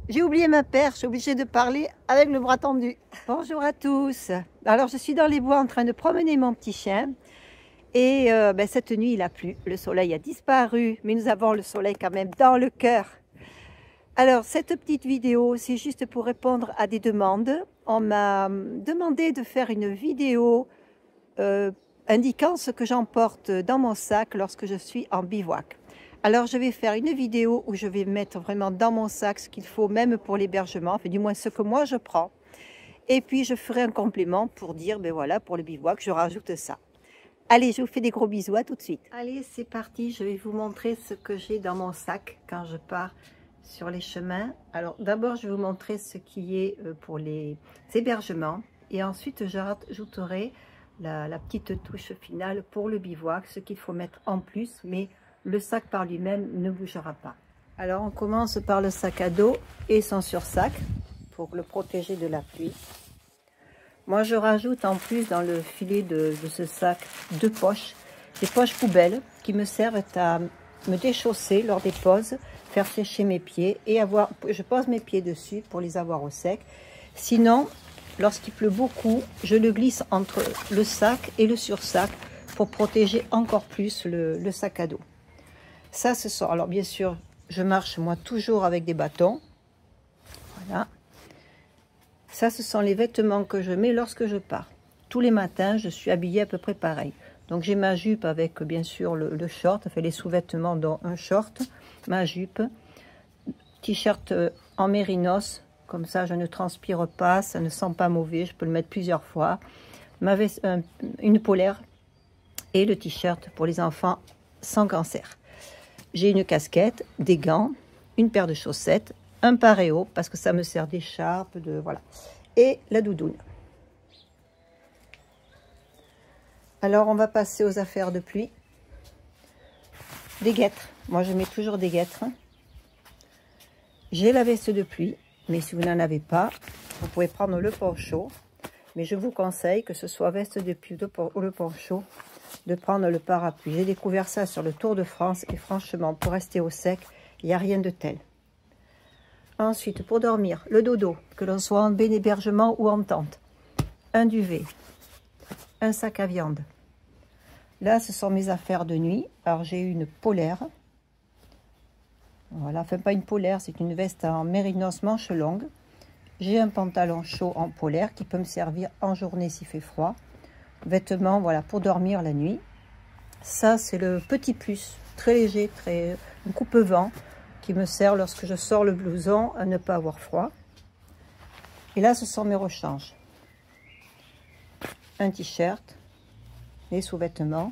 J'ai oublié ma perche, je suis obligée de parler avec le bras tendu. Bonjour à tous. Alors je suis dans les bois en train de promener mon petit chien. Et cette nuit il a plu, le soleil a disparu, mais nous avons le soleil quand même dans le cœur. Alors cette petite vidéo, c'est juste pour répondre à des demandes. On m'a demandé de faire une vidéo indiquant ce que j'emporte dans mon sac lorsque je suis en bivouac. Alors je vais faire une vidéo où je vais mettre vraiment dans mon sac ce qu'il faut même pour l'hébergement, enfin du moins ce que moi je prends. Et puis je ferai un complément pour dire, ben voilà, pour le bivouac, je rajoute ça. Allez, je vous fais des gros bisous, à tout de suite. Allez, c'est parti, je vais vous montrer ce que j'ai dans mon sac quand je pars sur les chemins. Alors d'abord, je vais vous montrer ce qui est pour les hébergements. Et ensuite, je rajouterai la petite touche finale pour le bivouac, ce qu'il faut mettre en plus, mais le sac par lui-même ne bougera pas. Alors on commence par le sac à dos et son sursac pour le protéger de la pluie. Moi je rajoute en plus dans le filet de ce sac deux poches, des poches poubelles qui me servent à me déchausser lors des pauses, faire sécher mes pieds et je pose mes pieds dessus pour les avoir au sec. Sinon, lorsqu'il pleut beaucoup, je le glisse entre le sac et le sursac pour protéger encore plus le sac à dos. Ça, ce sont, alors bien sûr, je marche moi toujours avec des bâtons. Voilà. Ça, ce sont les vêtements que je mets lorsque je pars. Tous les matins, je suis habillée à peu près pareil. Donc j'ai ma jupe avec bien sûr le short, enfin les sous-vêtements dont un short, ma jupe, t-shirt en mérinos, comme ça je ne transpire pas, ça ne sent pas mauvais, je peux le mettre plusieurs fois. Une polaire et le t-shirt pour les enfants sans cancer. J'ai une casquette, des gants, une paire de chaussettes, un paréo parce que ça me sert d'écharpe, voilà, et la doudoune. Alors on va passer aux affaires de pluie. Des guêtres, moi je mets toujours des guêtres. J'ai la veste de pluie, mais si vous n'en avez pas, vous pouvez prendre le poncho. Mais je vous conseille que ce soit veste de pluie ou le poncho, de prendre le parapluie. J'ai découvert ça sur le Tour de France et franchement, pour rester au sec, il n'y a rien de tel. Ensuite, pour dormir, le dodo, que l'on soit en baie d'hébergement ou en tente. Un duvet, un sac à viande. Là, ce sont mes affaires de nuit. Alors, j'ai une polaire. Voilà, enfin pas une polaire, c'est une veste en mérinos manche longue. J'ai un pantalon chaud en polaire qui peut me servir en journée s'il fait froid. Vêtements, voilà, pour dormir la nuit. Ça, c'est le petit plus, très léger, une coupe-vent qui me sert lorsque je sors le blouson à ne pas avoir froid. Et là, ce sont mes rechanges. Un t-shirt, des sous-vêtements,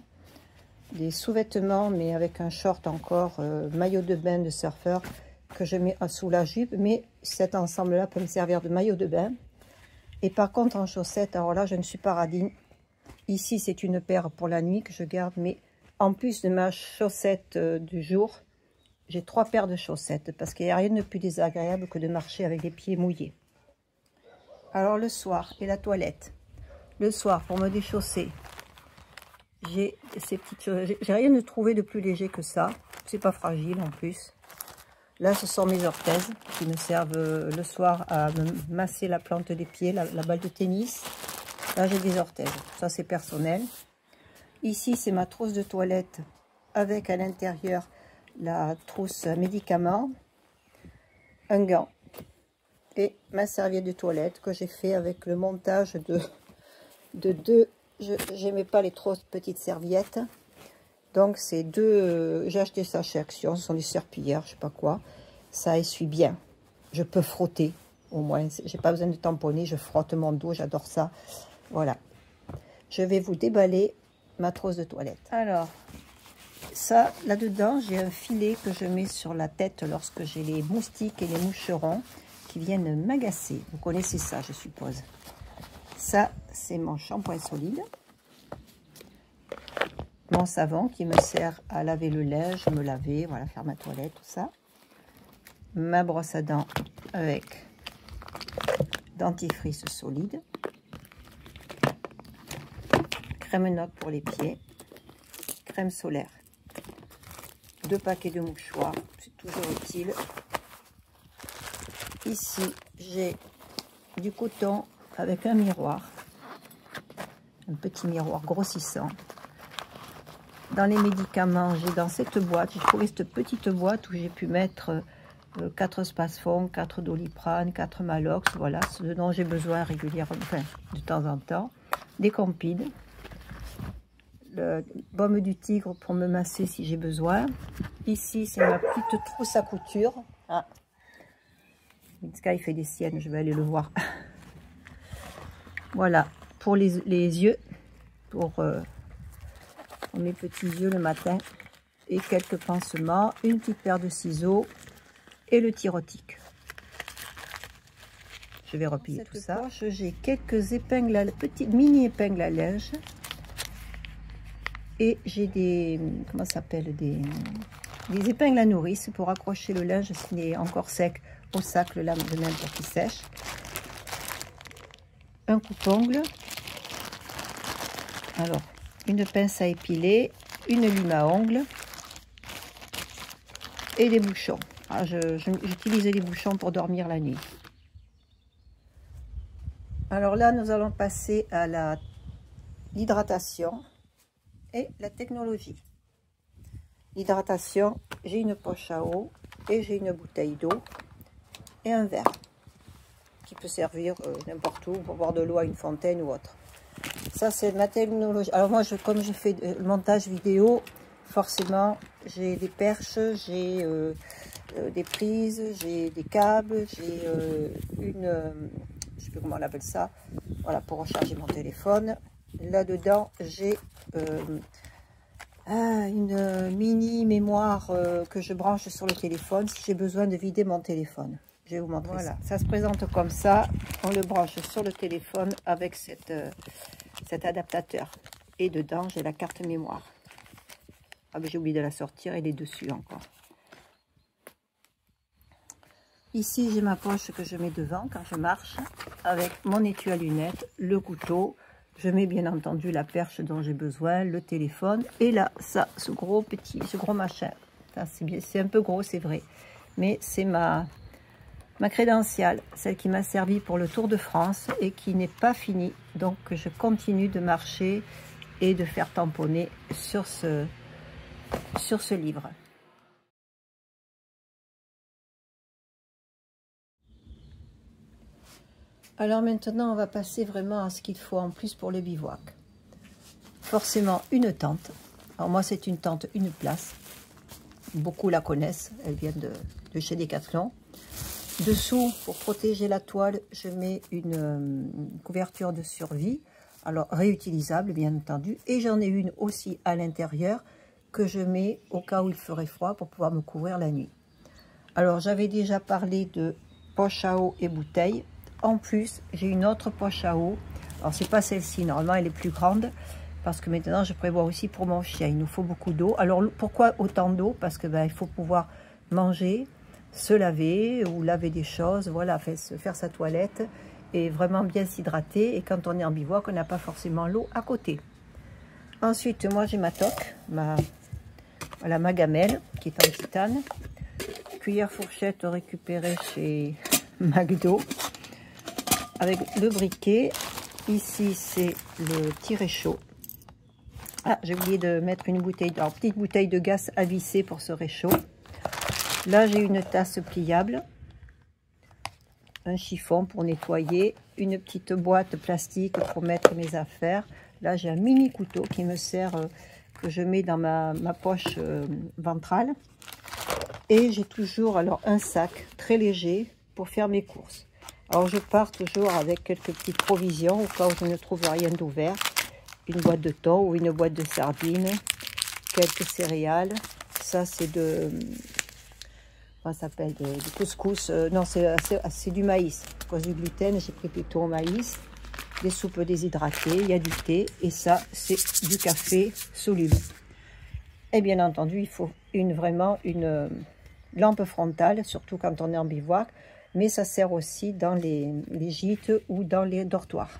mais avec un short encore, maillot de bain de surfeur que je mets sous la jupe, mais cet ensemble-là peut me servir de maillot de bain. Et par contre, en chaussettes, alors là, je ne suis pas radine. Ici, c'est une paire pour la nuit que je garde, mais en plus de ma chaussette du jour, j'ai 3 paires de chaussettes parce qu'il n'y a rien de plus désagréable que de marcher avec les pieds mouillés. Alors le soir et la toilette. Le soir, pour me déchausser, j'ai ces petites choses. J'ai rien de trouvé de plus léger que ça. C'est pas fragile en plus. Là, ce sont mes orthèses qui me servent le soir à me masser la plante des pieds, la balle de tennis. Là, j'ai des orthèses. Ça, c'est personnel. Ici, c'est ma trousse de toilette avec à l'intérieur la trousse médicaments, un gant et ma serviette de toilette que j'ai fait avec le montage de deux. J'aimais pas les trop petites serviettes. Donc, c'est deux. J'ai acheté ça chez Action. Ce sont des serpillères, je sais pas quoi. Ça essuie bien. Je peux frotter au moins. J'ai pas besoin de tamponner. Je frotte mon dos. J'adore ça. Voilà. Je vais vous déballer ma trousse de toilette. Alors, ça, là-dedans, j'ai un filet que je mets sur la tête lorsque j'ai les moustiques et les moucherons qui viennent m'agacer. Vous connaissez ça, je suppose. Ça, c'est mon shampoing solide. Mon savon qui me sert à laver le linge, me laver, voilà, faire ma toilette, tout ça. Ma brosse à dents avec dentifrice solide. Crème note pour les pieds. Crème solaire. 2 paquets de mouchoirs, c'est toujours utile. Ici, j'ai du coton avec un miroir. Un petit miroir grossissant. Dans les médicaments, j'ai dans cette boîte, j'ai trouvé cette petite boîte où j'ai pu mettre 4 Spasfon, 4 Doliprane, 4 Malox, voilà, ce dont j'ai besoin régulièrement, enfin, de temps en temps. Des Compides, le baume du tigre pour me masser si j'ai besoin. Ici, c'est ma petite trousse à couture. Ah, Mitska, il fait des siennes, je vais aller le voir. Voilà, pour les yeux, pour mes petits yeux le matin. Et quelques pansements, une petite paire de ciseaux et le tyrotique. Je vais replier tout ça. J'ai quelques épingles, petites mini épingles à linge. Et j'ai des, comment ça s'appelle, des épingles à nourrice pour accrocher le linge s'il est encore sec au sac, le lame de même pour qu'il sèche. Un coupe-ongle. Alors, une pince à épiler, une lime à ongles et des bouchons. Ah, j'utilise les bouchons pour dormir la nuit. Alors là, nous allons passer à l'hydratation et la technologie. L'hydratation, j'ai une poche à eau et j'ai une bouteille d'eau et un verre qui peut servir n'importe où pour boire de l'eau à une fontaine ou autre. Ça, c'est ma technologie. Alors moi, comme je fais le montage vidéo, forcément, j'ai des perches, j'ai des prises, j'ai des câbles, j'ai je sais plus comment on appelle ça, voilà, pour recharger mon téléphone. Là-dedans, j'ai une mini mémoire que je branche sur le téléphone si j'ai besoin de vider mon téléphone. Je vais vous montrer. Voilà, ça se présente comme ça. On le branche sur le téléphone avec cet adaptateur. Et dedans, j'ai la carte mémoire. Ah, mais j'ai oublié de la sortir, elle est dessus encore. Ici, j'ai ma poche que je mets devant quand je marche, avec mon étui à lunettes, le couteau. Je mets bien entendu la perche dont j'ai besoin, le téléphone. Et là, ça, ce gros machin. C'est un peu gros, c'est vrai. Mais c'est ma crédentiale, celle qui m'a servi pour le Tour de France et qui n'est pas finie. Donc, je continue de marcher et de faire tamponner sur ce livre. Alors maintenant, on va passer vraiment à ce qu'il faut en plus pour le bivouac. Forcément, une tente. Alors moi, c'est une tente, une place. Beaucoup la connaissent, elle vient de chez Decathlon. Dessous, pour protéger la toile, je mets une couverture de survie. Alors, réutilisable, bien entendu. Et j'en ai une aussi à l'intérieur que je mets au cas où il ferait froid pour pouvoir me couvrir la nuit. Alors, j'avais déjà parlé de poche à eau et bouteille. En plus, j'ai une autre poche à eau. Alors, c'est pas celle-ci. Normalement, elle est plus grande. Parce que maintenant, je prévois aussi pour mon chien. Il nous faut beaucoup d'eau. Alors, pourquoi autant d'eau? Parce que il faut pouvoir manger, se laver ou laver des choses. Voilà, faire sa toilette et vraiment bien s'hydrater. Et quand on est en bivouac, on n'a pas forcément l'eau à côté. Ensuite, moi, j'ai ma toque, ma gamelle qui est en titane. Cuillère fourchette récupérée chez McDo. Avec le briquet. Ici, c'est le petit réchaud. Ah, j'ai oublié de mettre une petite bouteille de gaz à visser pour ce réchaud. Là, j'ai une tasse pliable, un chiffon pour nettoyer, une petite boîte plastique pour mettre mes affaires. Là, j'ai un mini couteau qui me sert, que je mets dans ma poche ventrale. Et j'ai toujours un sac très léger pour faire mes courses. Alors, je pars toujours avec quelques petites provisions au cas où je ne trouve rien d'ouvert. Une boîte de thon ou une boîte de sardines, quelques céréales. Ça, c'est comment ça s'appelle, du couscous. Non, c'est du maïs. À cause du gluten, j'ai pris plutôt au maïs. Des soupes déshydratées, il y a du thé. Et ça, c'est du café soluble. Et bien entendu, il faut vraiment une lampe frontale, surtout quand on est en bivouac. Mais ça sert aussi dans les gîtes ou dans les dortoirs.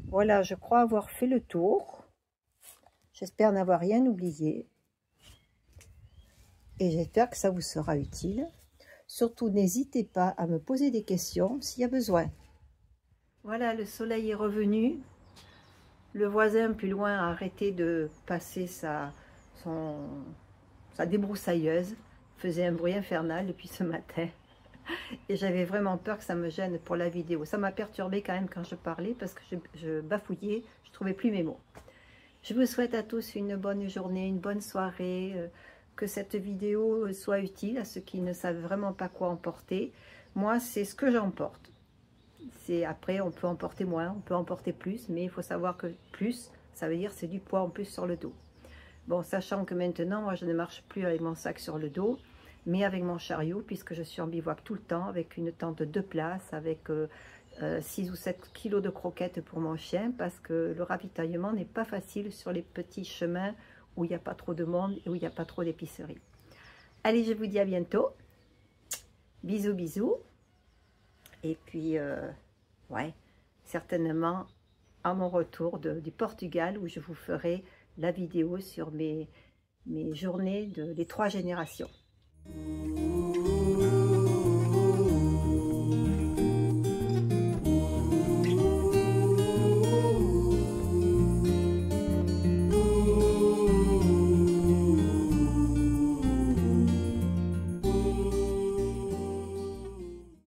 Voilà, je crois avoir fait le tour. J'espère n'avoir rien oublié. Et j'espère que ça vous sera utile. Surtout, n'hésitez pas à me poser des questions s'il y a besoin. Voilà, le soleil est revenu. Le voisin plus loin a arrêté de passer sa débroussailleuse. Il faisait un bruit infernal depuis ce matin. Et j'avais vraiment peur que ça me gêne pour la vidéo. Ça m'a perturbée quand même quand je parlais parce que je bafouillais, je ne trouvais plus mes mots. Je vous souhaite à tous une bonne journée, une bonne soirée, que cette vidéo soit utile à ceux qui ne savent vraiment pas quoi emporter. Moi, c'est ce que j'emporte. Après, on peut emporter moins, on peut emporter plus, mais il faut savoir que plus, ça veut dire c'est du poids en plus sur le dos. Bon, sachant que maintenant, moi, je ne marche plus avec mon sac sur le dos, mais avec mon chariot, puisque je suis en bivouac tout le temps, avec une tente de 2 places, avec 6 ou 7 kilos de croquettes pour mon chien, parce que le ravitaillement n'est pas facile sur les petits chemins où il n'y a pas trop de monde et où il n'y a pas trop d'épicerie. Allez, je vous dis à bientôt. Bisous, bisous. Et puis, ouais, certainement à mon retour du Portugal, où je vous ferai la vidéo sur mes journées des 3 générations.